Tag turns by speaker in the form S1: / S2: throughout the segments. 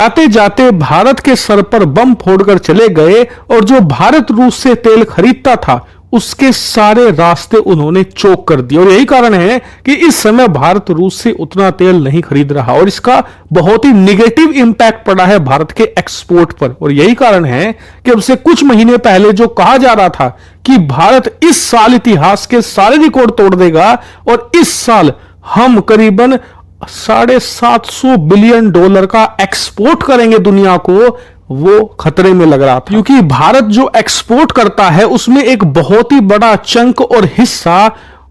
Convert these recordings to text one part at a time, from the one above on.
S1: आते जाते भारत के सर पर बम फोड़कर चले गए और जो भारत रूस से तेल खरीदता था उसके सारे रास्ते उन्होंने चोक कर दिए। और यही कारण है कि इस समय भारत रूस से उतना तेल नहीं खरीद रहा और इसका बहुत ही निगेटिव इंपैक्ट पड़ा है भारत के एक्सपोर्ट पर। और यही कारण है कि अब से कुछ महीने पहले जो कहा जा रहा था कि भारत इस साल इतिहास के सारे रिकॉर्ड तोड़ देगा और इस साल हम करीबन $750 बिलियन का एक्सपोर्ट करेंगे दुनिया को, वो खतरे में लग रहा था। क्योंकि भारत जो एक्सपोर्ट करता है उसमें एक बहुत ही बड़ा चंक और हिस्सा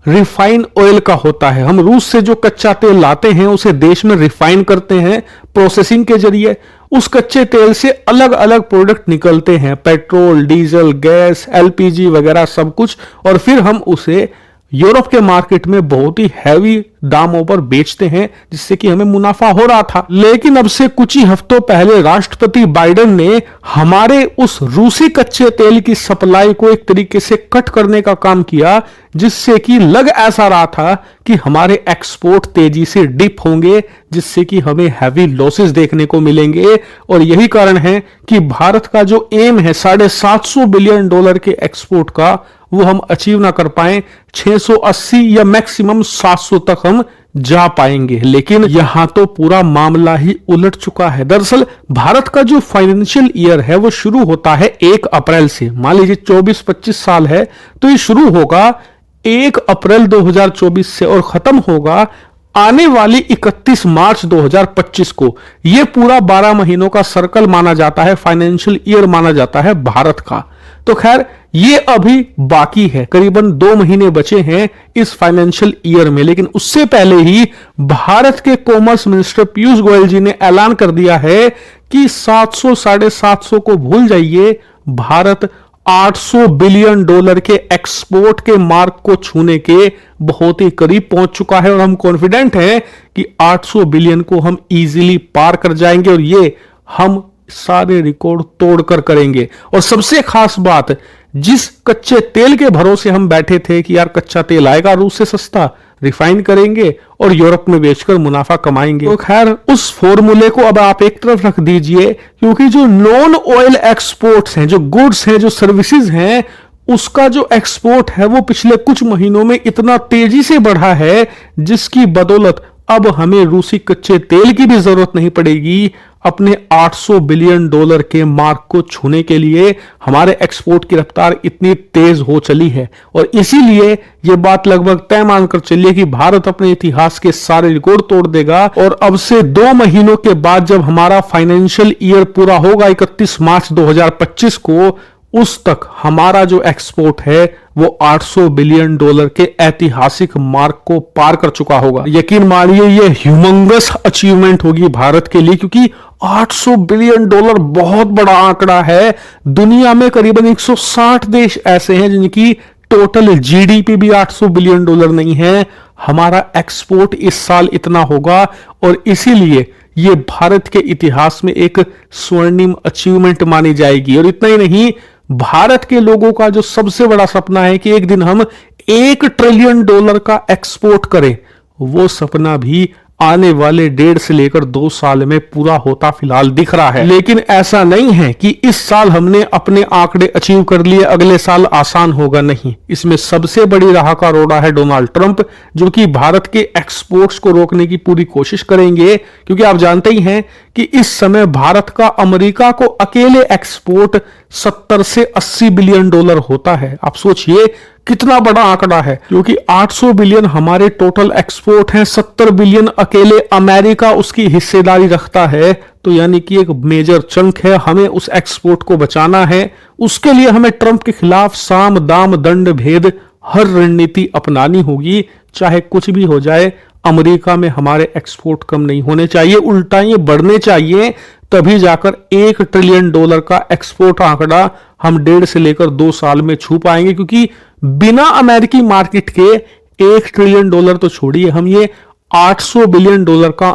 S1: रिफाइन ऑयल का होता है। हम रूस से जो कच्चा तेल लाते हैं उसे देश में रिफाइन करते हैं प्रोसेसिंग के जरिए। उस कच्चे तेल से अलग अलग प्रोडक्ट निकलते हैं, पेट्रोल, डीजल, गैस, एलपीजी वगैरह सब कुछ, और फिर हम उसे यूरोप के मार्केट में बहुत ही हैवी दामों पर बेचते हैं जिससे कि हमें मुनाफा हो रहा था। लेकिन अब से कुछ ही हफ्तों पहले राष्ट्रपति बाइडेन ने हमारे उस रूसी कच्चे तेल की सप्लाई को एक तरीके से कट करने का काम किया, जिससे कि लग ऐसा रहा था कि हमारे एक्सपोर्ट तेजी से डिप होंगे, जिससे कि हमें हैवी लॉसेस देखने को मिलेंगे। और यही कारण है कि भारत का जो एम है $750 बिलियन के एक्सपोर्ट का, वो हम अचीव ना कर पाए। 680 या मैक्सिमम 700 तक हम जा पाएंगे। लेकिन यहां तो पूरा मामला ही उलट चुका है। दरअसल भारत का जो फाइनेंशियल ईयर है वो शुरू होता है 1 अप्रैल से। मान लीजिए 24-25 साल है तो ये शुरू होगा 1 अप्रैल 2024 से और खत्म होगा आने वाली 31 मार्च 2025 को। यह पूरा 12 महीनों का सर्कल माना जाता है, फाइनेंशियल ईयर माना जाता है भारत का। तो खैर ये अभी बाकी है, करीबन 2 महीने बचे हैं इस फाइनेंशियल ईयर में। लेकिन उससे पहले ही भारत के कॉमर्स मिनिस्टर पीयूष गोयल जी ने ऐलान कर दिया है कि 700 750 को भूल जाइए, भारत $800 बिलियन के एक्सपोर्ट के मार्क को छूने के बहुत ही करीब पहुंच चुका है। और हम कॉन्फिडेंट हैं कि 800 बिलियन को हम इजीली पार कर जाएंगे और ये हम सारे रिकॉर्ड तोड़कर करेंगे। और सबसे खास बात, जिस कच्चे तेल के भरोसे हम बैठे थे कि यार कच्चा तेल आएगा रूस से सस्ता, रिफाइन करेंगे और यूरोप में बेचकर मुनाफा कमाएंगे, तो खैर उस फॉर्मूले को अब आप एक तरफ रख दीजिए। क्योंकि जो नॉन ऑयल एक्सपोर्ट्स हैं, जो गुड्स हैं, जो सर्विसेज हैं, उसका जो एक्सपोर्ट है वो पिछले कुछ महीनों में इतना तेजी से बढ़ा है जिसकी बदौलत अब हमें रूसी कच्चे तेल की भी जरूरत नहीं पड़ेगी अपने $800 बिलियन के मार्क को छूने के लिए। हमारे एक्सपोर्ट की रफ्तार इतनी तेज हो चली है और इसीलिए यह बात लगभग तय मानकर चलिए कि भारत अपने इतिहास के सारे रिकॉर्ड तोड़ देगा। और अब से 2 महीनों के बाद जब हमारा फाइनेंशियल ईयर पूरा होगा 31 मार्च 2025 को, उस तक हमारा जो एक्सपोर्ट है वो $800 बिलियन के ऐतिहासिक मार्क को पार कर चुका होगा। यकीन मानिए ये ह्यूमंगस अचीवमेंट होगी भारत के लिए, क्योंकि $800 बिलियन बहुत बड़ा आंकड़ा है। दुनिया में करीबन 160 देश ऐसे हैं जिनकी टोटल जीडीपी भी $800 बिलियन नहीं है। हमारा एक्सपोर्ट इस साल इतना होगा और इसीलिए ये भारत के इतिहास में एक स्वर्णिम अचीवमेंट मानी जाएगी। और इतना ही नहीं, भारत के लोगों का जो सबसे बड़ा सपना है कि एक दिन हम $1 ट्रिलियन का एक्सपोर्ट करें, वो सपना भी आने वाले 1.5 से लेकर 2 साल में पूरा होता फिलहाल दिख रहा है। लेकिन ऐसा नहीं है कि इस साल हमने अपने आंकड़े अचीव कर लिए, अगले साल आसान होगा, नहीं। इसमें सबसे बड़ी राह का रोड़ा है डोनाल्ड ट्रंप, जो कि भारत के एक्सपोर्ट्स को रोकने की पूरी कोशिश करेंगे। क्योंकि आप जानते ही हैं कि इस समय भारत का अमेरिका को अकेले एक्सपोर्ट $70 से $80 बिलियन होता है। आप सोचिए कितना बड़ा आंकड़ा है। क्योंकि 800 बिलियन हमारे टोटल एक्सपोर्ट हैं, 70 बिलियन अकेले अमेरिका उसकी हिस्सेदारी रखता है, तो यानी कि एक मेजर चंक है। हमें उस एक्सपोर्ट को बचाना है। उसके लिए हमें ट्रंप के खिलाफ साम दाम दंड भेद हर रणनीति अपनानी होगी। चाहे कुछ भी हो जाए, अमेरिका में हमारे एक्सपोर्ट कम नहीं होने चाहिए, उल्टा ये बढ़ने चाहिए। तभी जाकर $1 ट्रिलियन का एक्सपोर्ट आंकड़ा हम 1.5 से लेकर 2 साल में छू पाएंगे। क्योंकि बिना अमेरिकी मार्केट के $1 ट्रिलियन तो छोड़िए, हम ये $800 बिलियन का